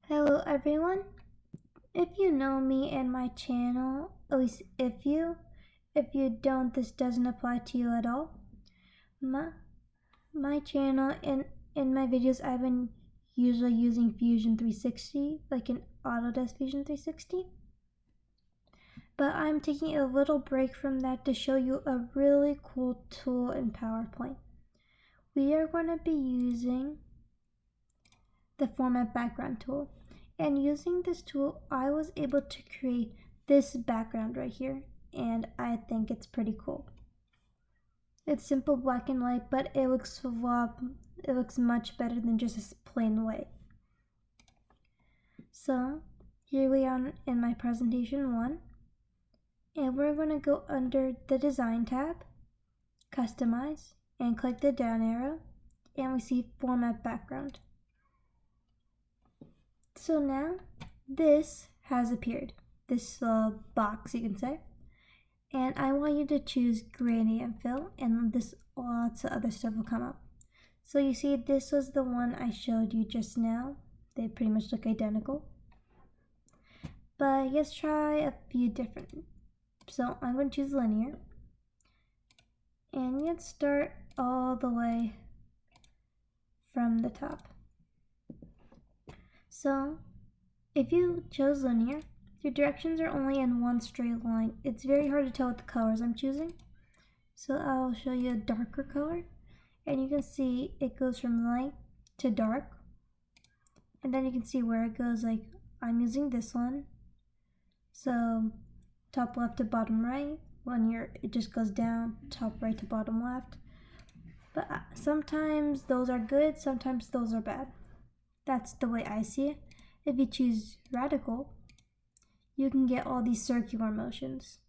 Hello everyone. If you know me and my channel, at least if you don't, this doesn't apply to you at all. My channel in my videos, I've been usually using Fusion 360, like an Autodesk Fusion 360. But I'm taking a little break from that to show you a really cool tool in PowerPoint. We are going to be using the Format Background tool. And using this tool, I was able to create this background right here, and I think it's pretty cool. It's simple black and white, but it looks much better than just a plain white. So here we are in my presentation 1, and we're going to go under the Design tab, Customize, and click the down arrow, and we see Format Background. So now this has appeared, this box you can say, and I want you to choose gradient fill, and this lots of other stuff will come up. So you see this was the one I showed you just now. They pretty much look identical, but let's try a few different. So I'm going to choose linear, and let's start all the way from the top. So if you chose linear, your directions are only in one straight line. It's very hard to tell with the colors I'm choosing. So I'll show you a darker color, and you can see it goes from light to dark. And then you can see where it goes, like I'm using this one. So top left to bottom right, linear, it just goes down, top right to bottom left. But sometimes those are good, sometimes those are bad. That's the way I see it. If you choose radical, you can get all these circular motions.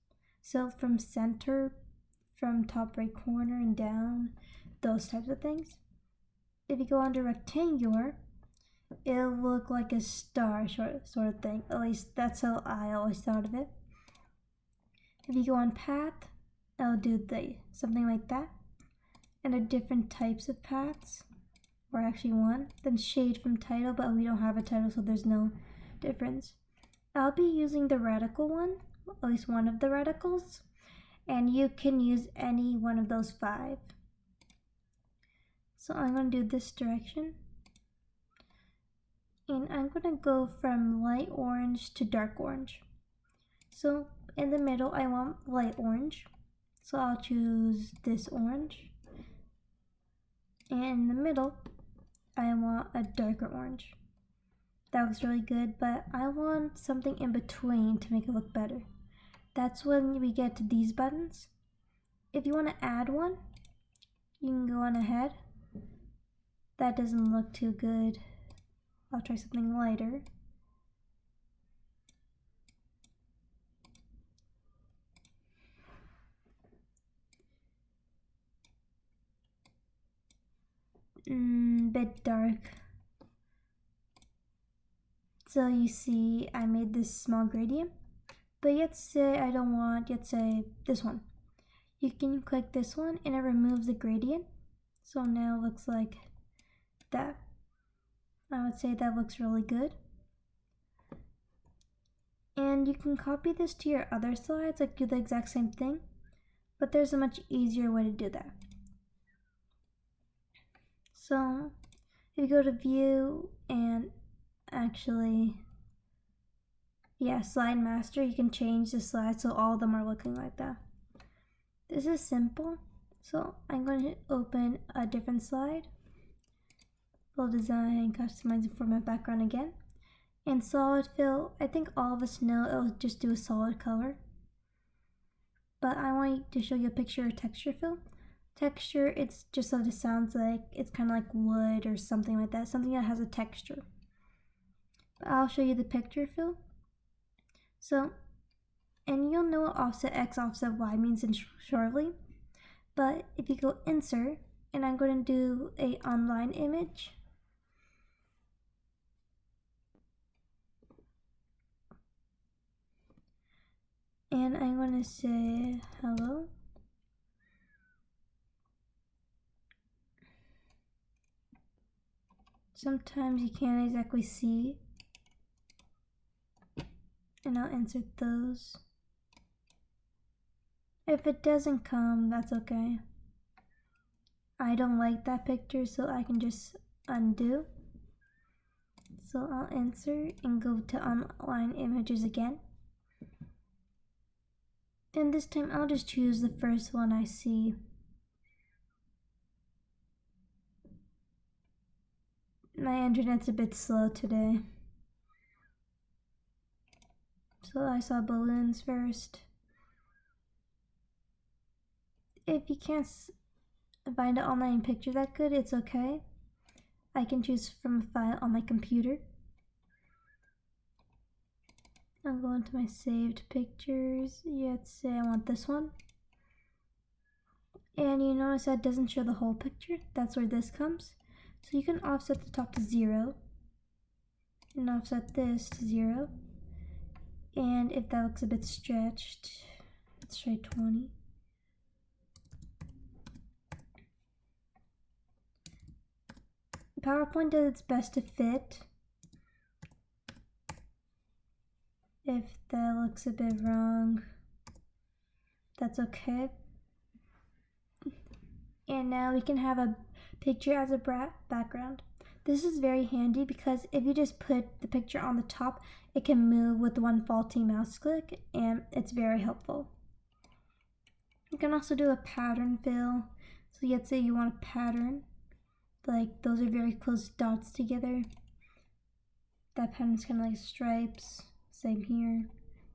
So from center, from top right corner and down, those types of things. If you go under rectangular, it'll look like a star sort of thing. At least that's how I always thought of it. If you go on path, it'll do something like that. And there are different types of paths, or actually one. Then shade from title, but we don't have a title, so there's no difference. I'll be using the radical one, at least one of the radicals, and you can use any one of those 5. So I'm going to do this direction, and I'm going to go from light orange to dark orange. So in the middle I want light orange, so I'll choose this orange, and in the middle I want a darker orange. That looks really good, but I want something in between to make it look better. That's when we get to these buttons. If you want to add one, you can go on ahead. That doesn't look too good. I'll try something lighter. Bit dark. So you see I made this small gradient, but let's say I don't want, let's say this one. You can click this one and it removes the gradient. So now it looks like that. I would say that looks really good. And you can copy this to your other slides, like do the exact same thing, but there's a much easier way to do that. So if you go to view and actually, slide master, you can change the slides so all of them are looking like that. This is simple, so I'm going to open a different slide. Full design, customizing format background again. And solid fill, I think all of us know it'll just do a solid color. But I want to show you a picture of texture fill. Texture, it's just what it sounds like. It's kind of like wood or something like that, something that has a texture. But I'll show you the picture fill. So, and you'll know what offset X, offset Y means shortly. But if you go insert, and I'm going to do a online image. And I'm going to say hello. Sometimes you can't exactly see and I'll insert those. If it doesn't come, that's okay. I don't like that picture, so I can just undo. So I'll insert and go to online images again. And this time I'll just choose the first one I see. My internet's a bit slow today. So I saw balloons first. If you can't find an online picture that good, it's okay. I can choose from a file on my computer. I'll go into my saved pictures. Let's say I want this one. And you notice that doesn't show the whole picture. That's where this comes. So you can offset the top to 0 and offset this to 0. And if that looks a bit stretched, let's try 20. PowerPoint does its best to fit. If that looks a bit wrong, that's okay. And now we can have a picture as a background. This is very handy because if you just put the picture on the top, it can move with one faulty mouse click, and it's very helpful. You can also do a pattern fill. So let's say you want a pattern, like those are very close dots together. That pattern's kind of like stripes. Same here.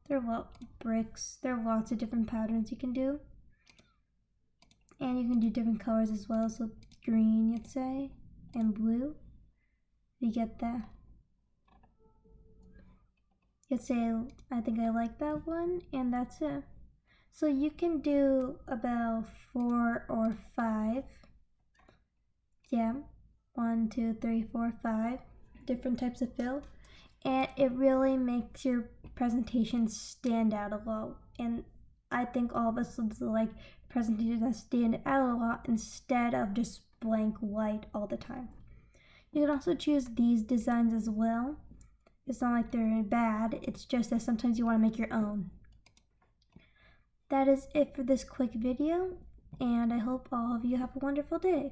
There are bricks. There are lots of different patterns you can do. And you can do different colors as well. So green, let's say, and blue. You get that. Let's say I think I like that one, and that's it. So you can do about 4 or 5. Yeah, 1, 2, 3, 4, 5 different types of fill. And it really makes your presentation stand out a lot. And I think all of us would like presentations that stand out a lot instead of just blank white all the time. You can also choose these designs as well. It's not like they're bad, it's just that sometimes you want to make your own. That is it for this quick video, and I hope all of you have a wonderful day.